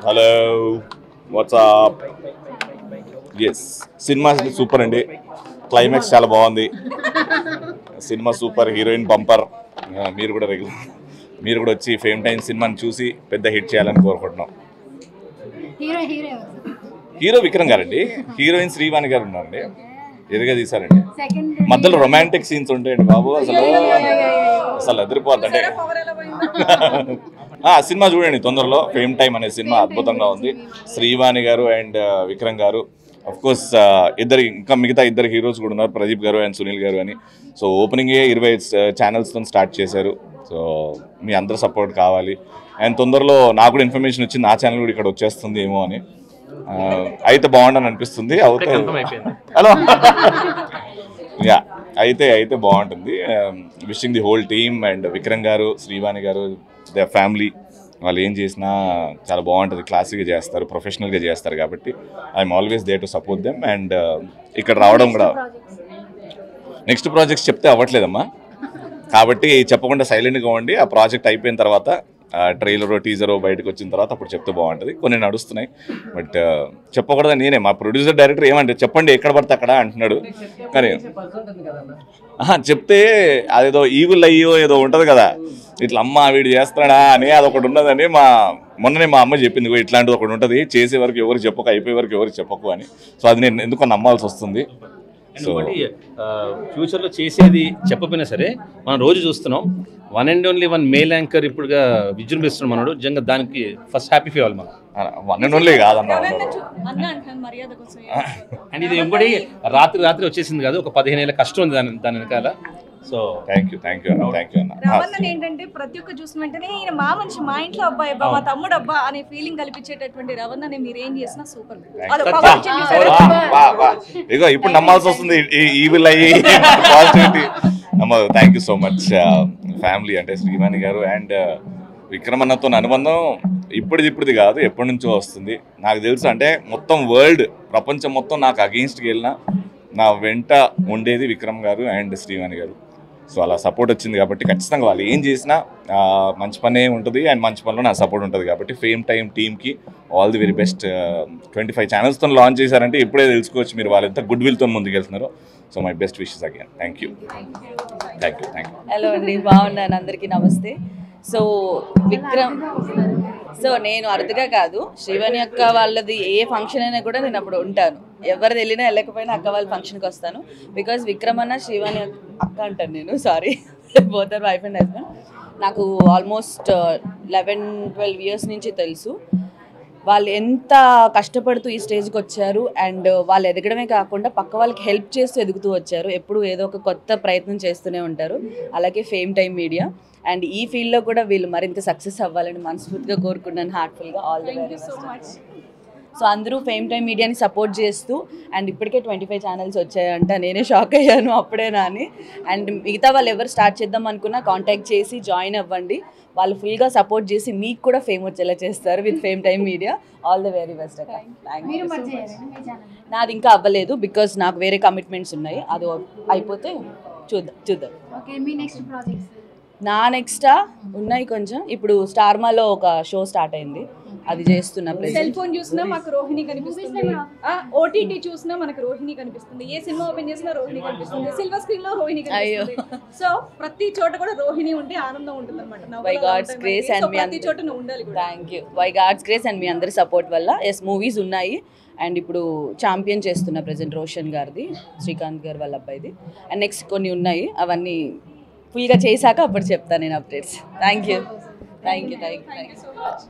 Hello WhatsApp. Yes సినిమా super అండి, climax చాలా బాగుంది, సినిమా సూపర్, హీరోయిన్ బంపర్. మీరు కూడా వచ్చి ఫేమ్ టైం సినిమాని చూసి పెద్ద హిట్ చేయాలని కోరుకుంటున్నాం. హీరో విక్రమ్ గారండి, హీరోయిన్ శ్రీవాణి గారు ఉన్నారండి, ఎదురుగా తీసారండి. మధ్యలో రొమాంటిక్ సీన్స్ ఉంటాయండి బాబు, అసలు ఎదిరిపోద్దండి. సినిమా చూడండి తొందరలో, ఫేమ్ టైం అనే సినిమా అద్భుతంగా ఉంది. శ్రీవాణి గారు అండ్ విక్రమ్ గారు, అఫ్ కోర్స్ ఇంకా మిగతా ఇద్దరు హీరోస్ కూడా ఉన్నారు, ప్రదీప్ గారు అండ్ సునీల్ గారు అని. సో ఓపెనింగే 20 ఛానల్స్తో స్టార్ట్ చేశారు. సో మీ అందరూ సపోర్ట్ కావాలి. అండ్ తొందరలో నాకు కూడా ఇన్ఫర్మేషన్ వచ్చింది, నా ఛానల్ కూడా ఇక్కడ వచ్చేస్తుంది ఏమో అని. అయితే బాగుండని అనిపిస్తుంది. హలో యా, అయితే బాగుంటుంది. Wishing the whole team and Vikram గారు, శ్రీవాణి గారు, ద ఫ్యామిలీ, వాళ్ళు ఏం చేసినా చాలా బాగుంటుంది, క్లాసిక్గా చేస్తారు, ప్రొఫెషనల్గా చేస్తారు. కాబట్టి I'm always there to support them. And ఇక్కడ రావడం కూడా, నెక్స్ట్ ప్రాజెక్ట్స్ చెప్తే అవ్వట్లేదమ్మా, కాబట్టి చెప్పకుండా సైలెంట్గా ఉండి ఆ ప్రాజెక్ట్ అయిపోయిన తర్వాత ట్రైలరో టీజరో బయటకు వచ్చిన తర్వాత అప్పుడు చెప్తే బాగుంటుంది. కొన్ని నడుస్తున్నాయి, బట్ చెప్పకూడదని నేనే, మా ప్రొడ్యూసర్ డైరెక్టర్ ఏమంటే చెప్పండి ఎక్కడ పడితే అక్కడ అంటున్నాడు. కానీ చెప్తే అదేదో ఈగుల్ అయ్యో ఏదో ఉంటుంది కదా, ఇట్లా అమ్మ వీడు చేస్తాడా అని అదొకటి ఉన్నదని మొన్ననే మా అమ్మ చెప్పింది, ఇట్లాంటిది ఒకటి ఉంటుంది, చేసే వరకు ఎవరు చెప్పకు, అయిపోయే వరకు ఎవరు చెప్పకు అని. సో అది నేను ఎందుకో నమ్మాల్సి వస్తుంది. సో ఫ్యూచర్లో చేసేది చెప్పకపోయినా సరే మనం రోజు చూస్తున్నాం, one and only one male anchor ఇప్పుడుగా విజృంభిస్తున్నాం మనోడు. నిజంగా దానికి ఫస్ట్ హ్యాపీ ఫీల్ మనం. వన్ అండ్ ఓన్లీ కాదన్న, అండ్ ఇది ఇంకోటి రాత్రి వచ్చేసింది కాదు, ఒక 15 ఏళ్ళ కష్టం ఉంది దాని వెనకాల. సో థ్యాంక్ యూ అన్న. ఏంటంటే ప్రతి ఒక్క చూసిన వెంటనే ఈయన మా మనిషి, మా ఇంట్లో అబ్బాయి అబ్బా, మా తమ్ముడు అబ్బా అనే ఫీలింగ్ కల్పించేటటువంటి రవణ మీరు ఏం చేసినా సూపర్. ఇగో ఇప్పుడు నమ్మాల్సి వస్తుంది, ఈవిల్ అయ్యి positivity. Thank you so much family, అంటే శ్రీవాణి గారు అండ్ విక్రమ్ అన్నతో అనుబంధం ఇప్పుడిది కాదు, ఎప్పటి నుంచో వస్తుంది. నాకు తెలుసు, అంటే మొత్తం ప్రపంచం మొత్తం నాకు అగెయిన్స్ట్కి వెళ్ళినా నా వెంట ఉండేది విక్రమ్ గారు అండ్ శ్రీవాణి గారు. సో అలా సపోర్ట్ వచ్చింది కాబట్టి ఖచ్చితంగా వాళ్ళు ఏం చేసినా మంచి పనే ఉంటుంది, అండ్ మంచి పనిలో నా సపోర్ట్ ఉంటుంది. కాబట్టి ఫేమ్ టైం టీమ్కి ఆల్ ది వెరీ బెస్ట్. 25 ఛానల్స్తో లాంచ్ చేశారంటే ఇప్పుడే తెలుసుకోవచ్చు మీరు వాళ్ళు ఎంత గుడ్ విల్తో ముందుకెళ్తున్నారు. So my best wishes again. Thank you. Hello అండి, బాగున్నాను, అందరికీ నమస్తే. సో విక్రమ్, సో నేను అరుదుగా కాదు, శ్రీవాణి అక్క వాళ్ళది ఏ ఫంక్షన్ అయినా కూడా నేను అప్పుడు ఉంటాను, ఎవరిది వెళ్ళినా వెళ్ళకపోయినా అక్క వాళ్ళ ఫంక్షన్కి వస్తాను. బికాజ్ విక్రమ్ అన్న శ్రీవాణి అక్క అంటాను నేను, sorry, both or wife and husband. నాకు ఆల్మోస్ట్ 11-12 ఇయర్స్ నుంచి తెలుసు. వాళ్ళు ఎంత కష్టపడుతూ ఈ స్టేజ్కి వచ్చారు, అండ్ వాళ్ళు ఎదగడమే కాకుండా పక్క వాళ్ళకి హెల్ప్ చేస్తూ ఎదుగుతూ వచ్చారు. ఎప్పుడు ఏదో ఒక కొత్త ప్రయత్నం చేస్తూనే ఉంటారు. అలాగే ఫేమ్ టైమ్ మీడియా అండ్ ఈ ఫీల్డ్లో కూడా వీళ్ళు మరింత సక్సెస్ అవ్వాలని మనస్ఫూర్తిగా కోరుకున్నాను, హార్ట్ఫుల్గా. All the very much. So అందరూ ఫేమ్ టైమ్ మీడియాని సపోర్ట్ చేస్తూ, అండ్ ఇప్పటికే 25 ఛానల్స్ వచ్చాయంట, నేనే షాక్ అయ్యాను అప్పుడేనా అని. అండ్ మిగతా వాళ్ళు ఎవరు స్టార్ట్ చేద్దాం అనుకున్నా కాంటాక్ట్ చేసి జాయిన్ అవ్వండి, వాళ్ళు ఫుల్గా సపోర్ట్ చేసి మీకు కూడా ఫేమ్ వచ్చేలా చేస్తారు with fame time media. All the very best అక్క. నాది ఇంకా అవ్వలేదు, బికాస్ నాకు వేరే కమిట్మెంట్స్ ఉన్నాయి, అది అయిపోతే చూద్దాం. నా నెక్స్టా ఉన్నాయి కొంచెం. ఇప్పుడు స్టార్మాలో ఒక షో స్టార్ట్ అయింది, అది చేస్తున్నా. సెల్ ఫోన్ చూసినా మాకు రోహిణి కనిపిస్తుంది, ఓటీటీ చూసినా మనకు రోహిణి కనిపిస్తుంది, ఏ సినిమా ఓపెన్ చేసినా రోహిణి కనిపిస్తుంది, సిల్వర్ స్క్రీన్ లో రోహిణి కనిపిస్తుంది. సో ప్రతి చోట కూడా రోహిణి ఉంటే ఆనందం ఉంటుంది అన్నమాట. బై గాడ్స్ గ్రేస్ అండ్ మీ ప్రతి చోట ఉండాలి. Thank you. By god's grace and మీ అందరి సపోర్ట్ వల్ల ఎస్ మూవీస్ ఉన్నాయి. అండ్ ఇప్పుడు ఛాంపియన్ చేస్తున్నా ప్రజెంట్, రోషన్ గారిది, శ్రీకాంత్ గారు వాళ్ళ అబ్బాయిది. అండ్ నెక్స్ట్ కొన్ని ఉన్నాయి, అవన్నీ ఫుల్గా చేశాక అప్పుడు చెప్తాను నేను updates. Thank you so much.